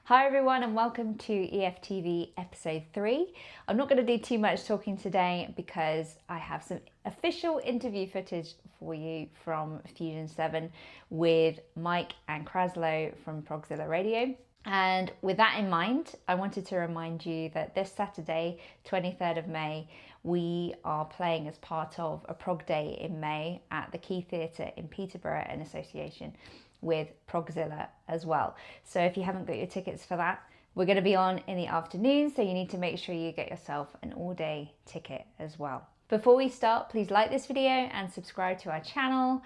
Hi everyone and welcome to EFTV episode 3. I'm not going to do too much talking today because I have some official interview footage for you from Fusion 7 with Mike and Krazz from Progzilla Radio. And with that in mind, I wanted to remind you that this Saturday, 23rd of May, we are playing as part of a prog day in May at the Key Theatre in Peterborough in association with Progzilla as well. So if you haven't got your tickets for that, we're going to be on in the afternoon, so you need to make sure you get yourself an all-day ticket as well. Before we start, please like this video and subscribe to our channel.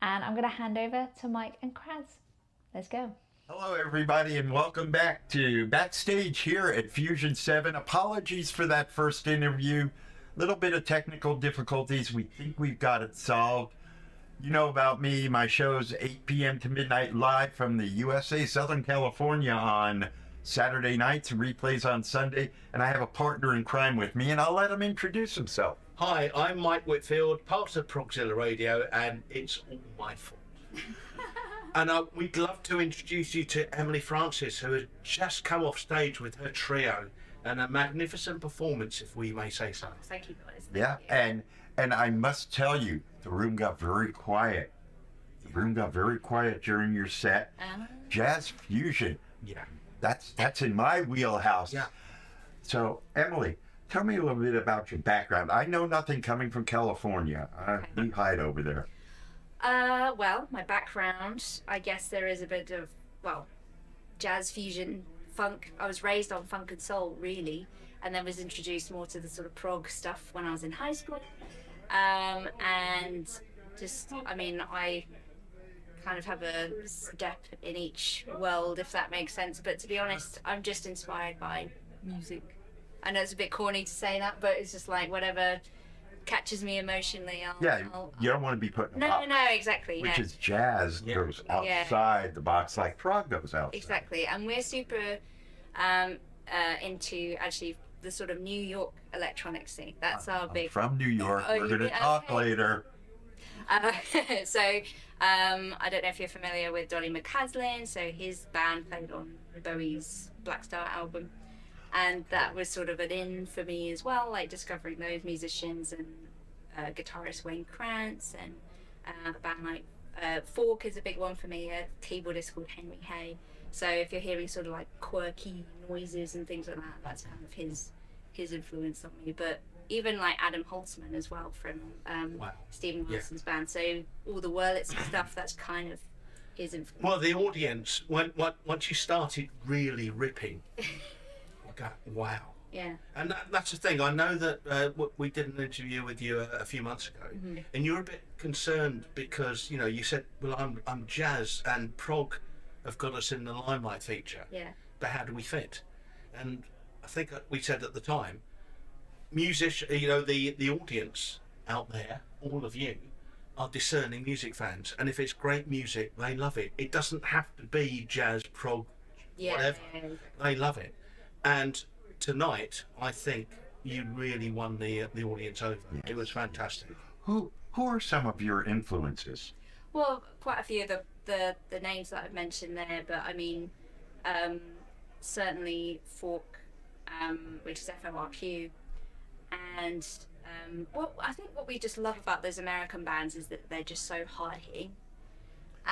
And I'm going to hand over to Mike and Krazz. Let's go. Hello everybody and welcome back to Backstage here at Fusion 7. Apologies for that first interview. Little bit of technical difficulties. We think we've got it solved. You know about me, my show's 8 p.m. to midnight live from the USA, Southern California on Saturday nights and replays on Sunday. And I have a partner in crime with me and I'll let him introduce himself. Hi, I'm Mike Whitfield, part of Progzilla Radio, and it's all my fault. And we'd love to introduce you to Emily Francis, who has just come off stage with her trio and a magnificent performance, if we may say so. Thank you guys. Yeah, and I must tell you, the room got very quiet. The room got very quiet during your set. Jazz fusion. Yeah. That's in my wheelhouse. Yeah. So, Emily, tell me a little bit about your background. I know nothing coming from California. We hide over there. Well, my background, I guess there is a bit of, jazz fusion, funk. I was raised on funk and soul, really, and then was introduced more to the sort of prog stuff when I was in high school. And just, I kind of have a step in each world, if that makes sense. But to be honest, I'm just inspired by music. I know it's a bit corny to say that, but it's just like whatever catches me emotionally. You don't want to be put in a box. No, exactly. Which is jazz goes outside the box like prog goes outside. Exactly, and we're super into actually the sort of New York electronic scene. That's our big. From New York. We're going to talk later. So I don't know if you're familiar with Donny McCaslin. So his band played on Bowie's Black Star album. And that was sort of an in for me as well, like discovering those musicians and guitarist Wayne Krantz and a band like Fork is a big one for me, a keyboardist called Henry Hay. So if you're hearing sort of like quirky noises and things like that, that's kind of his influence on me. But even like Adam Holtzman as well from Stephen Wilson's band. So all the Wurlitz and stuff, that's kind of his influence. Well, the audience, once you started really ripping, wow. Yeah. And that's the thing. I know that we did an interview with you a few months ago, and you were a bit concerned because you said, "Well, I'm jazz and prog have got us in the limelight feature. Yeah. But how do we fit?" And I think we said at the time, the audience out there, all of you, are discerning music fans, and if it's great music, they love it. It doesn't have to be jazz, prog, whatever. Yeah. They love it. And tonight, I think you really won the audience over. Yes. It was fantastic. Who are some of your influences? Well, quite a few of the names that I've mentioned there, but certainly Fork, which is FORQ, and I think what we just love about those American bands is that they're just so hard hitting.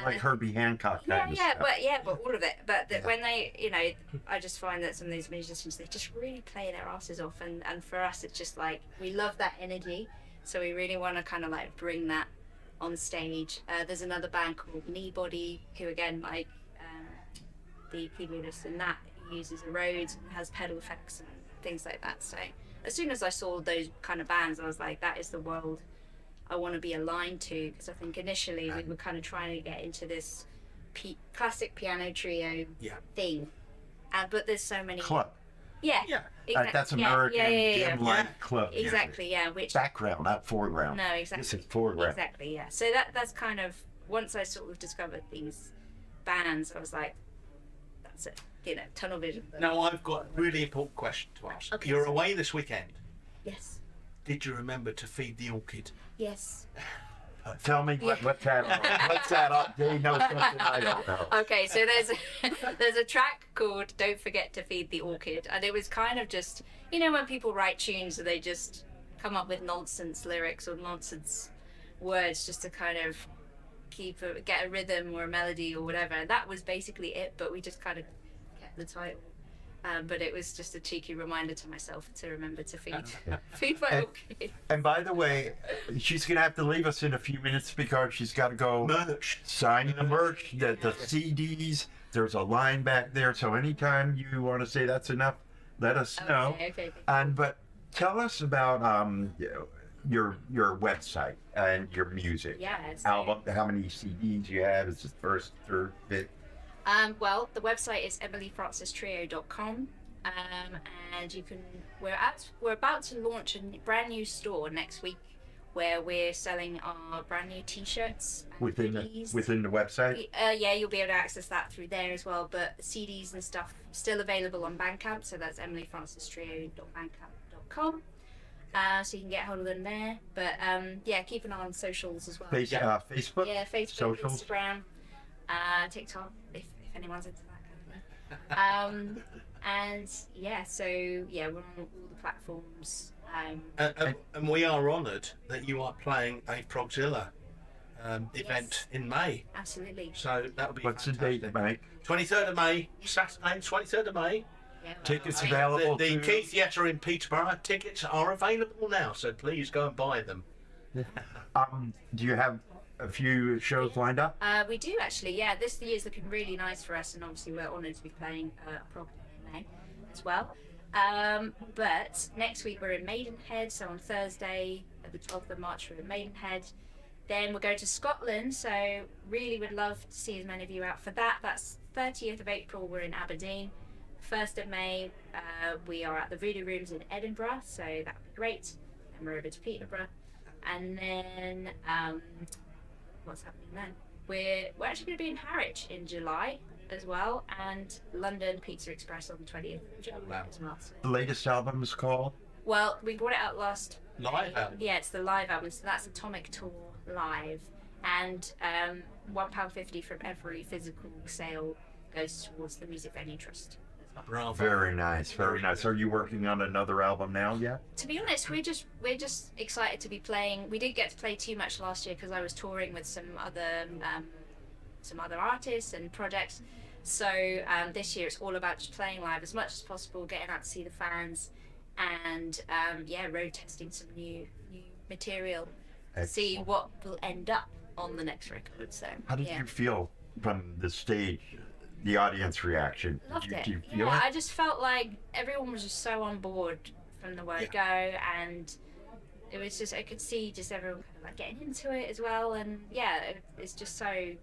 Like Herbie Hancock kind of stuff. But all of it. But when they, I just find that some of these musicians, they just really play their asses off, and for us, it's just like we love that energy, so we really want to kind of like bring that on stage. There's another band called Kneebody, who again, like the keyboardist in that, uses a Rhodes and has pedal effects and things like that. So as soon as I saw those kind of bands, I was like, that is the world I want to be aligned to, because I think initially we were kind of trying to get into this classic piano trio thing, but there's so many club. Exactly. That's American dim light club. Exactly, which background, not foreground. No, exactly. This is foreground. Exactly, yeah. So that's kind of, once I sort of discovered these bands, I was like, that's it. Tunnel vision. Now I've got a really important question to ask. Okay, You're away this weekend. Yes. Did you remember to feed the orchid? Yes. Tell me what's that? What's that? They know something I don't know. Okay, so there's a track called "Don't Forget to Feed the Orchid," and it was kind of just, you know, when people write tunes, they just come up with nonsense lyrics or nonsense words just to kind of get a rhythm or a melody or whatever. And that was basically it, but we just kind of kept the title. But it was just a cheeky reminder to myself to remember to feed my orchid. And by the way, she's going to have to leave us in a few minutes because she's got to go sign the merch, the CDs. There's a line back there. So anytime you want to say that's enough, let us know. Okay. But tell us about your website and your music. Yeah. Album, how many CDs you have? Is it first, third, fifth? Well, the website is emilyfrancistrio.com, and we're about to launch a brand new store next week where we're selling our brand new T-shirts and within the website. Yeah, you'll be able to access that through there as well. But CDs and stuff still available on Bandcamp, so that's emilyfrancistrio.bandcamp.com. So you can get hold of them there. But yeah, keep an eye on socials as well. Facebook. Yeah, Facebook, socials. Instagram. TikTok, if anyone's into that kind of thing. And yeah, so yeah, we're on all the platforms. And we are honoured that you are playing a Progzilla event in May. Absolutely. So that would be What's fantastic. the date, Mike? 23rd of May, Saturday, 23rd of May. Yeah, Tickets right. available. The Keith Theatre in Peterborough. Tickets are available now, so please go and buy them. Do you have a few shows lined up? We do actually, yeah. This year's looking really nice for us, and obviously we're honoured to be playing Prog in May as well. But next week we're in Maidenhead, so on Thursday, the 12th of March, we're in Maidenhead. Then we're going to Scotland, so really would love to see as many of you out for that. That's 30th of April, we're in Aberdeen. 1st of May, we are at the Voodoo Rooms in Edinburgh, so that would be great. And we're over to Peterborough. And then, what's happening then? We're actually going to be in Harwich in July as well, and London Pizza Express on the 20th of July as well. So. The latest album is called? Well, we brought it out last Live album? Yeah, it's the live album, so that's Atomic Tour Live. And £1.50 from every physical sale goes towards the Music Venue Trust. Bravo. Very nice, very nice. Are you working on another album now yet? To be honest, we're just excited to be playing. We didn't get to play too much last year because I was touring with some other artists and projects. So this year it's all about just playing live as much as possible, getting out to see the fans, and road testing some new material to see what will end up on the next record. So how did you feel from the stage? The audience reaction. Loved it. Did you feel it? I just felt like everyone was just so on board from the word go, and it was just, I could see just everyone kind of like getting into it as well, and it's just so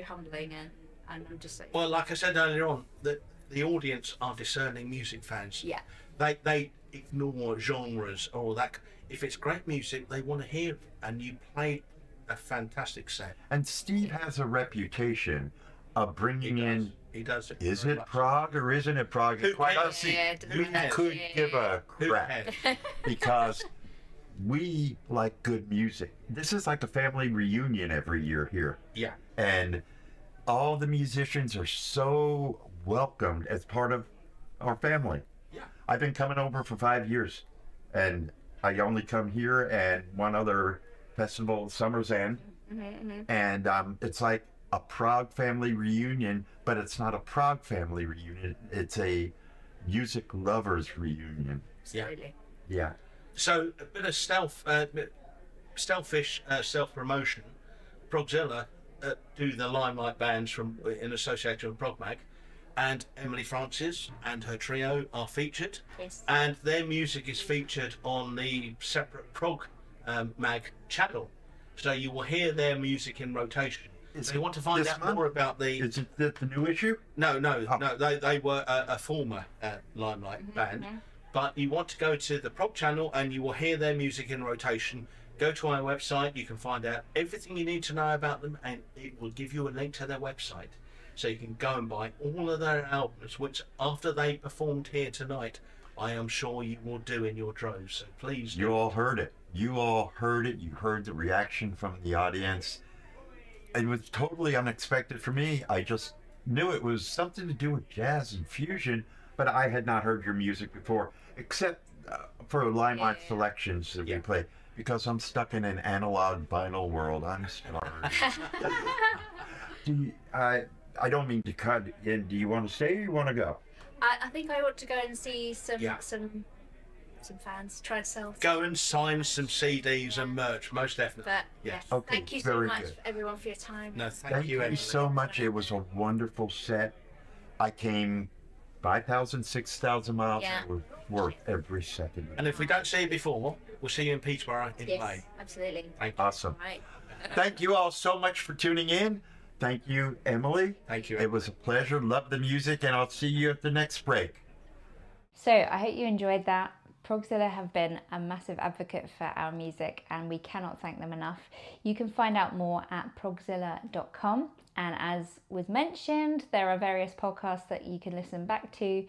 humbling, and I'm just like. Well, like I said earlier on, the audience are discerning music fans. Yeah. They ignore genres or that. If it's great music, they want to hear it, and you played a fantastic set. And Steve has a reputation of bringing in. He does it. Is it prog or isn't it prog? Who Quite cares? honestly, Who we cares? could give a Who crap cares? because we like good music. This is like a family reunion every year here. Yeah. And all the musicians are so welcomed as part of our family. Yeah. I've been coming over for 5 years, and I only come here and one other festival, Summer's End, and it's like a Prague family reunion, but it's not a Prague family reunion. It's a music lovers reunion. Absolutely. Yeah. So a bit of selfish self-promotion. Progzilla do the Limelight bands in association with Progmag, and Emily Francis and her trio are featured. Yes. And their music is featured on the separate Prog Mag channel, so you will hear their music in rotation. If you want to find out more about Is it the new issue? No. They were a former Limelight band, but you want to go to the Prog channel and you will hear their music in rotation. Go to our website, you can find out everything you need to know about them, and it will give you a link to their website, so you can go and buy all of their albums, which after they performed here tonight, I am sure you will do in your droves. So please do. You all heard it. You all heard it. You heard the reaction from the audience. It was totally unexpected for me. I just knew it was something to do with jazz and fusion, but I had not heard your music before, except for Limelight selections that we play, because I'm stuck in an analog vinyl world. I'm sorry. I don't mean to cut in. Do you want to stay or you want to go? I think I ought to go and see some fans, try to sell. Go and sign some CDs and merch, most definitely. But yes. Okay, thank you so very much, good. everyone, for your time. No, Thank you, you Emily. so much. It was a wonderful set. I came 5,000, 6,000 miles. Yeah. It was worth every second. And if we don't see you before, we'll see you in Peterborough in Yes, May. absolutely. Thank you. Awesome. Right. Thank you all so much for tuning in. Thank you, Emily. Thank you. It was a pleasure. Love the music, and I'll see you at the next break. So I hope you enjoyed that. Progzilla have been a massive advocate for our music, and we cannot thank them enough. You can find out more at progzilla.com, and as was mentioned, there are various podcasts that you can listen back to,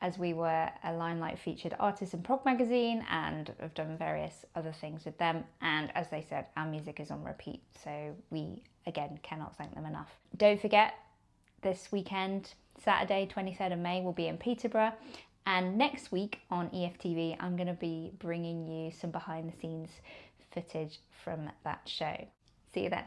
as we were a Limelight featured artist in Prog magazine and have done various other things with them. And as they said, our music is on repeat, so we again cannot thank them enough. Don't forget, this weekend, Saturday 23rd of May, we'll be in Peterborough. And next week on EFTV, I'm going to be bringing you some behind the scenes footage from that show. See you then.